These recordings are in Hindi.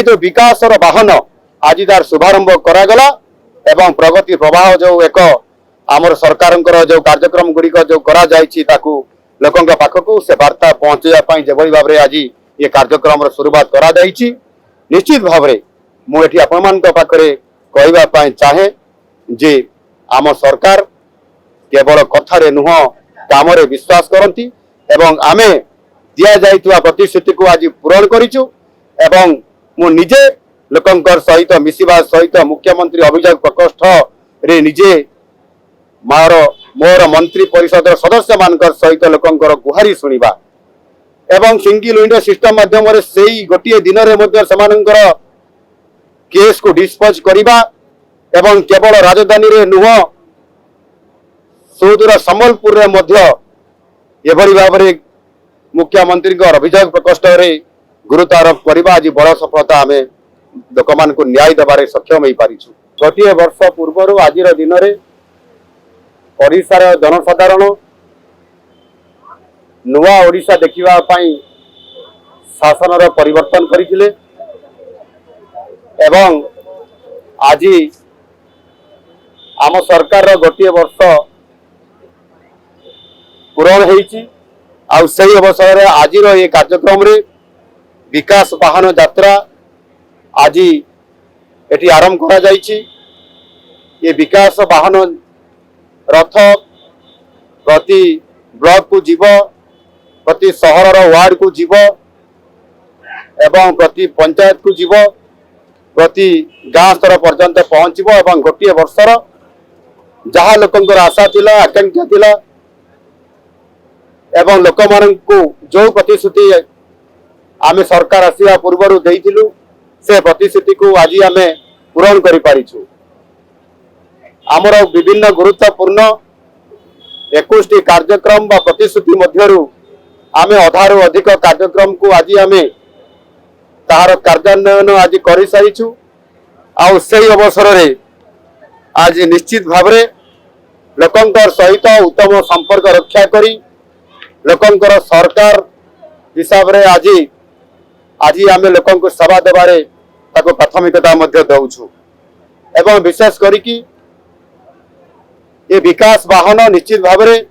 जो विकास वाहन आज तार शुभारंभ करागला एवं प्रगति प्रवाह जो एक आमर सरकार जो कार्यक्रम गुड़िक जो करा लोकों पाखक से वार्ता पहुंचाई जो भाव में आज ये कार्यक्रम शुरुआत करा निश्चित भाव में मुझे आपण कहवाई चाहे जे आम सरकार केवल कथारे नुह काम विश्वास करती एवं आमे दिया जाइतुवा प्रतिश्रुति को आज पूरण करिचु एवं मु निजे लोकंकर सहित मिसिबा सहित मुख्यमंत्री अभियोग प्रकोष्ठ रे निजे मोर मंत्री परिषद सदस्य मानकर सहित लोकंकर गुहारी सुनिबा एवं सिंगल विंडो सिस्टम माध्यम रे सेही गोटिए दिन रे मध्य समानकर केस को डिस्पोज करिबा एवं केवल राजधानी रे नुह सुदूर संबलपुर रे मध्य एभली भाव में मुख्यमंत्री अभियोग प्रकोष्ठ रे गुरुत्व आरोप करवा आज बड़ सफलता आम लोक मान न्याय देवार सक्षम हो पारिछु। गोटे वर्ष पूर्व आज दिन में ओडिशार जनसाधारण नुआ ओडिशा देखिबा पई शासन परिवर्तन करथिले एवं आज आम सरकार गोटे वर्ष पूरण होईची आउ सही अवसर में आज ये कार्यक्रम रे विकास वाहन यात्रा आज एटी आरंभ करा जाइछि। ये विकास वाहन रथ प्रति ब्लॉक को जीव प्रति सहर वार्ड को जीव एवं प्रति पंचायत को जीव प्रति गाँ स्तर पर्यंत पहुँचब एवं गोटे वर्षर जहाँ लोकंकर आशा थिला आकांक्षा थिला एवं लोक मानू जो प्रतिश्रुति आम सरकार आसवा पूर्व देइथिलु से प्रतिश्रुति को आज आम पूरण कर पारिछु। आमर विभिन्न गुरुत्वपूर्ण 21 कार्यक्रम बा प्रतिश्रुति मध्यरु आम अधारु अधिक कार्यक्रम को आज आम तार कार्यान्वयन आज कर सारिछु। आउ सही अवसर रे आज निश्चित भाव में लोकंकर सहित उत्तम संपर्क रक्षा करी लोकंकर सरकार हिसाब रे आज आज आम लोक सेवा देवारे ताको प्राथमिकता दउछु एवं विशेष करिकी ये विकास वाहन निश्चित भाव में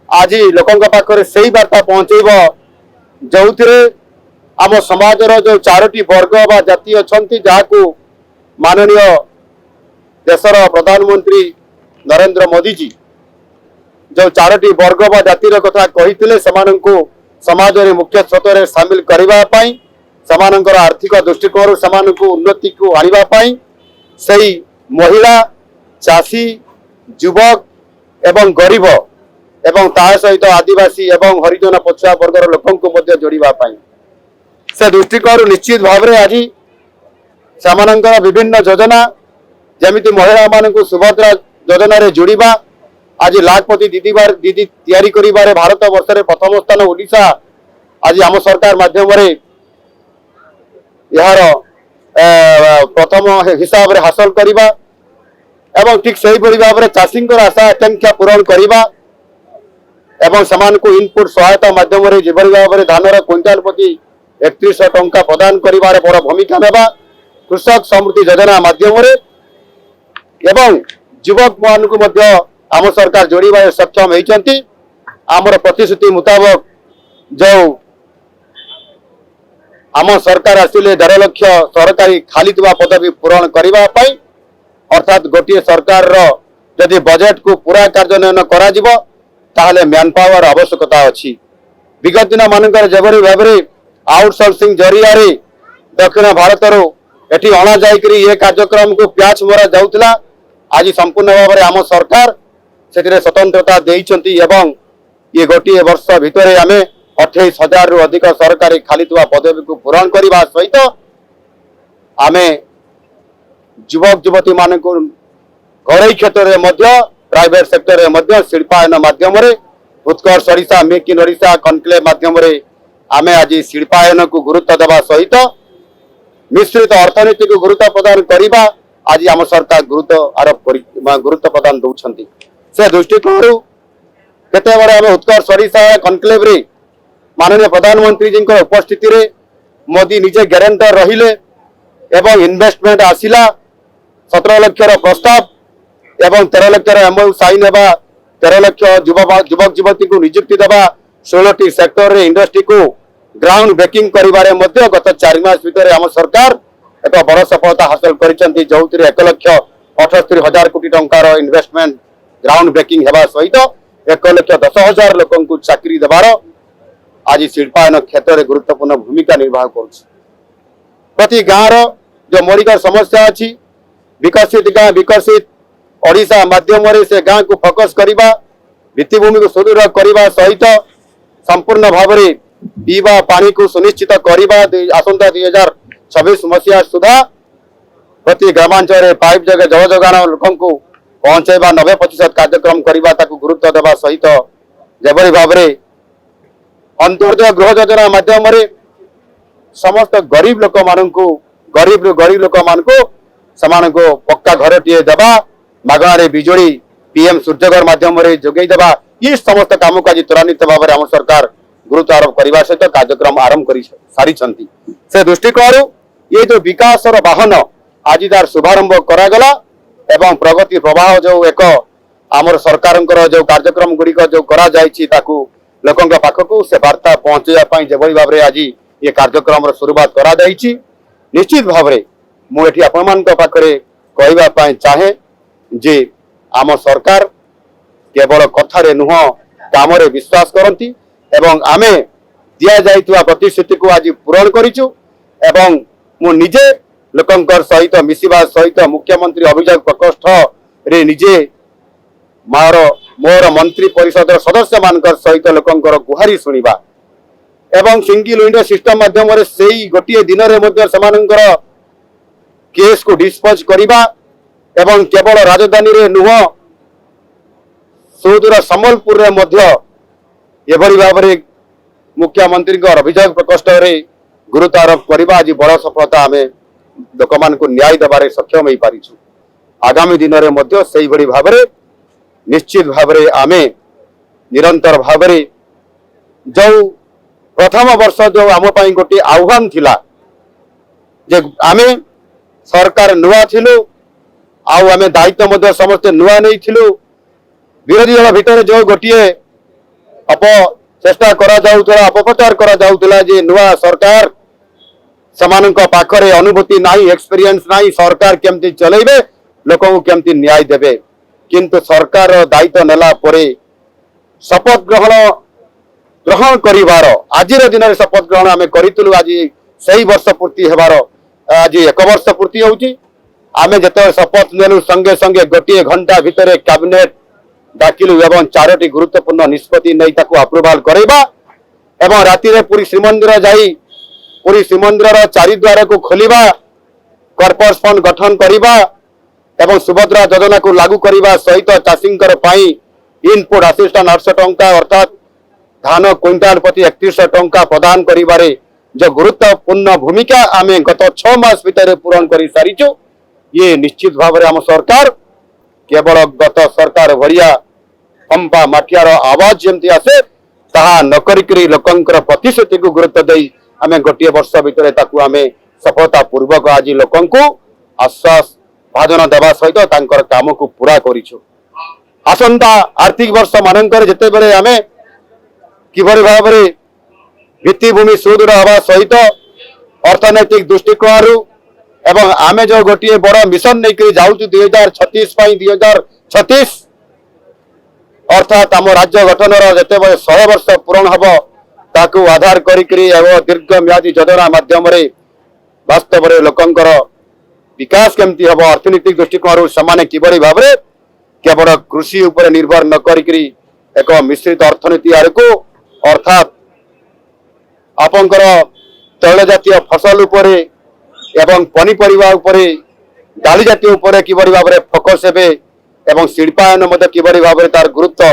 आज लोकंक पाखरे सही वार्ता पहुंचेब जो आम समाजर जो 4टी वर्ग बा जाति अछंती जाकू माननीय देशर प्रधानमंत्री नरेंद्र मोदी जी जो 4टी वर्ग बा जातिर कथा कही समाज रे मुख्य स्रोत रे शामिल करबा पई समानकर आर्थिक दृष्टिकोण समान को उन्नति को आनिबा पई सही महिला चाषी युवक एवं गरीब एवं ता सहित आदिवासी एवं हरिजन पछुआ वर्गर लोकों को मध्य जोड़िबा पई से दृष्टिकोण निश्चित भाव में आज समानकर विभिन्न योजना जमिति महिला मान को सुभद्रा योजना रे जोड़िबा आज लाखपति दीदी तैयारी करिबारे भारत वर्ष रे प्रथम स्थान ओडिशा आज आम सरकार माध्यम रे यार प्रथम हिसाब रे हासिल करिबा एवं ठीक सही भली भाव में चाषी आशा आकांक्षा पूरण करिबा एवं समान को इनपुट सहायता माध्यम रे जेभली भाव में धानर क्विंटाल प्रति 3100 टंका प्रदान करिबारे बड़ भूमिका नेबा कृषक समृद्धि योजना माध्यम रे एवं युवक मान को मध्य आम सरकार जोड़े सक्षम होती आमर प्रतिश्रुति मुताबक जो आम सरकार आसिले 1.5 लाख सरकारी खाली पदवी पूरण करने अर्थात गोटे सरकार जदि बजेट को पूरा कार्यान्वयन करा मैन पावर आवश्यकता अच्छी। विगत दिन मानकर जेभली भाव में आउटसोर्सिंग जरिया दक्षिण भारत एटी अणा जाइकरी ये कार्यक्रम को प्याच मरा जाउतला आज संपूर्ण भाव में आम सरकार से स्वतंत्रता देइछंती एवं ये गोटे वर्ष भितर आमे 28,000 रु अधिक सरकारी खाली पदवी को पूरण करने सहित आमे युवक युवती मान को घरोई क्षेत्र में प्राइवेट सेक्टर में शिल्पायन माध्यम Utkarsh Odisha make in Odisha conclave माध्यम आमे आज शिल्पायन को गुरुत्व देवा सहित मिश्रित अर्थनीति को गुरुत्व प्रदान करने आज आम सरकार गुरुत्व प्रदान दौरान से दृष्टिकोण केते बड़े आम उत्कर्ष ओडिशा कनक्लेव रे माननीय प्रधानमंत्री जी उपस्थिति रे मोदी निजे ग्यारंटर रहिले एवं इन्वेस्टमेंट आसिला 17 लक्षर प्रस्ताव एवं 13 लक्षर एमओयू साइन हेबा 13 लक्ष युवक युवती को नियुक्ति देवा 16टी सेक्टर रे इंडस्ट्री को ग्राउंड ब्रेकिंग करिबारे मध्य गत 4 मास भितर आम सरकार एक बड़ सफलता हासिल करिसेंती जो 1 लक्ष 78 हजार कोटी टंकार इन्वेस्टमेंट ग्राउंड ब्रेकिंग हेबा सहित 1 लक्ष 10 हजार लोकन को चाकरी देवार आज शिल्पायन क्षेत्र में गुरुत्वपूर्ण भूमिका निर्वाह करुछि। प्रति गाँव जो मौलिक समस्या अच्छी विकसित गाँ विकसित ओडिशा माध्यम से गाँ को फोकस करवा भित्तिभूमि को सुदृढ़ करने सहित संपूर्ण भाव में पीवा पानी को सुनिश्चित करवा आसंता 2026 मसीहा सुधा प्रति ग्रामांचल पाइप जगह जल जोगाण लोक पहुंचाइबा 90% कार्यक्रम करवा गुरुत्व देवा सहित जेभली भाव में अंत्योदय गृह योजना माध्यम समस्त गरीब लोक गरीब लोक मान को पक्का घर टीए देवा मागणारे बिजुली पीएम सूर्यघर माध्यम जोगई देवा ये समस्त काम को आज त्वरान्वित भाव में आम सरकार गुरुत्व आरोप करने सहित कार्यक्रम आरंभ कर सारी से दृष्टिकोण ये जो विकास वाहन आज तार शुभारंभ करागला एवं प्रगति प्रवाह जो एक आमर सरकार जो कार्यक्रम गुड़िक जो करा लोकों पाखक से वार्ता पहुंचाई जो भाव में आज ये कार्यक्रम शुरुआत करा निश्चित भाव में मुझे आपण कहवाई चाहे जे आम सरकार केवल कथारे नुह काम विश्वास करती एवं आमे दिया जाइतुवा प्रतिश्रुति को आज पूरण करिछु एवं मु निजे लोकंकर सहित मिसिबा सहित मुख्यमंत्री अभियोग प्रकोष्ठ रे निजे मोर मंत्री परिषद सदस्य मानकर सहित लोकंकर गुहारी सुनिबा एवं सिंगल विंडो सिस्टम माध्यम से गोटे दिन में केस को डिस्पोज करवा एवं केवल राजधानी रे नुह सुदूर संबलपुर रे मध्य एभली भाव में मुख्यमंत्री अभियोग प्रकोष्ठ रे गुरुत्व आरोप करवा आज बड़ सफलता आम लोक मान को न्याय देवारे सक्षम हो पारिछु। आगामी दिन में भाव में निश्चित भाव में आम निरंतर भाव में जो प्रथम वर्ष जो आम गोटे आह्वान थिला जे आम सरकार नुआ थिलु आम दायित्व समस्ते नुआ नहीं थिलु विरोधी दल भितर जो गोटे चेष्टा करा जाउतला अपप्रचार करा जाउतला जे नुआ सरकार समानक पाखरे अनुभूति नाही एक्सपीरियंस नाही सरकार केमती चलेबे लोक को केमती न्याय देबे किंतु सरकार दायित्व नेला परे शपथ ग्रहण करिवार आज दिन में शपथ ग्रहण आम करूँ आज सही वर्ष पूर्ति हेबार आज 1 वर्ष पूर्ति होउची आमे जते शपथ नेलु संगे संगे गोटे घंटा भितर कैबिनेट डाकिलु एवं 4टी गुरुत्वपूर्ण निष्पत्ति नहीं ताकू अप्रूवाल करैबा एवं राति रे पूरी श्रीमंदिर जाई पूरी श्रीमंदिर 4 द्वार को खोलिबा कॉर्पोरेट फंड गठन करिबा एवं सुभद्रा योजना को लागू करने सहित चाषींकर इनपुट 800 टंका अर्थात धान क्विंटाल प्रति 3100 टंका प्रदान करिबारे जो गुरुत्वपूर्ण भूमिका आम गत 6 मास भीतर पूरण कर सारीचु ये निश्चित भाव में आम सरकार केवल गत सरकार भरिया पंपा माठियार आवाज जमती आसे ताहा नकरिकरी लोकंकर प्रतिश्रुति को गुरुत्व दे आम गोटे वर्ष भीतर ताकू आम सफलता पूर्वक आज लोकं को आश्वास भाजन देवा सहित तांकर काम को पूरा करिछु। आसंता आर्थिक वर्ष मानकर जेते बेले आम किभली भाव में भित्तिभूमि सुदृढ़ हवा सहित अर्थनैतिक दृष्टिकोण एवं आमे जो गोटे बड़ मिशन नहीं जाऊँ 2036 2036 अर्थात आम राज्य गठन जिते 100 वर्ष पूरण हम ताकू आधार करी दीर्घ म्यादी योजना माध्यम वास्तव में लोकंकर विकास केमती हम अर्थनैतिक दृष्टिकोण से किभली भाव में केवल कृषि उपर निर्भर न करी एक मिश्रित अर्थनीति आड़ को अर्थात आपंकर तैल जातीय फसल उपरे एवं पनीपरिया उपरे डाली जातीय उपरे किभली भाव में फोकस हेबे एवं शिल्पायन मध्य किभली भाव में तार गुरुत्व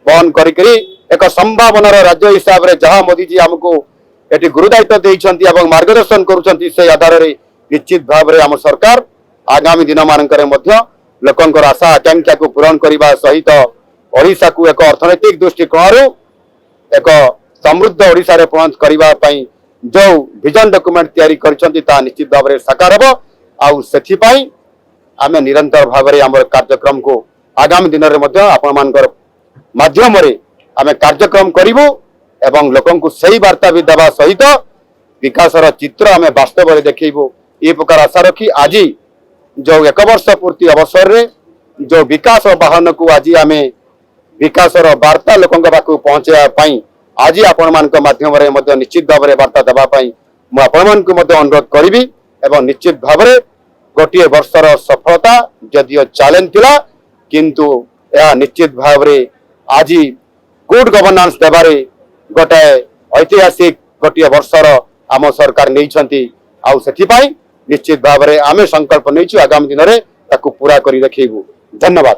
बहन करी एक संभावनार राज्य हिसाब से जहाँ मोदी जी आमको ये गुरुदायित्व देइछंती एवं मार्गदर्शन करुछंती से आधार में निश्चित भाव में आम सरकार आगामी दिन मानकर मध्य लोकंकर आशा आकांक्षा को पूरण करने सहित ओडिशा को एक अर्थनैतिक दृष्टिकोण एक समृद्ध ओडिशा रे परिणत करने जो विजन डॉक्यूमेंट तैयारी करछंती ता निश्चित भाव में साकार हो आउ सेथिपाई आमे निरंतर भाव में आम कार्यक्रम को आगामी दिन में आपण मानकर माध्यम आमे कार्यक्रम करिवु एवं लोकन को सही वार्ता भी देवा सहित विकासर चित्र आमे वास्तव में देखिबु ये प्रकार आशा रखी आज जो 1 वर्ष पूर्ति अवसर रे जो विकास वाहन को आज आमे विकासर वार्ता लोकन पाखु पहुंचाई आज आपण मान माध्यम रे निश्चित भाव में वार्ता देवाई मु आपण मान अनुरोध करी एवं निश्चित भाव में गोटे वर्षर सफलता जदियो चैलेंज थिला किंतु यह निश्चित भाव में आज गुड गवर्नेंस देवारे गोटे ऐतिहासिक गोटे वर्षर आम सरकार नहीं आउ सेथिपाई निश्चित भाव में आमे संकल्प नहीं आगामी दिन में पूरा कर देखू। धन्यवाद।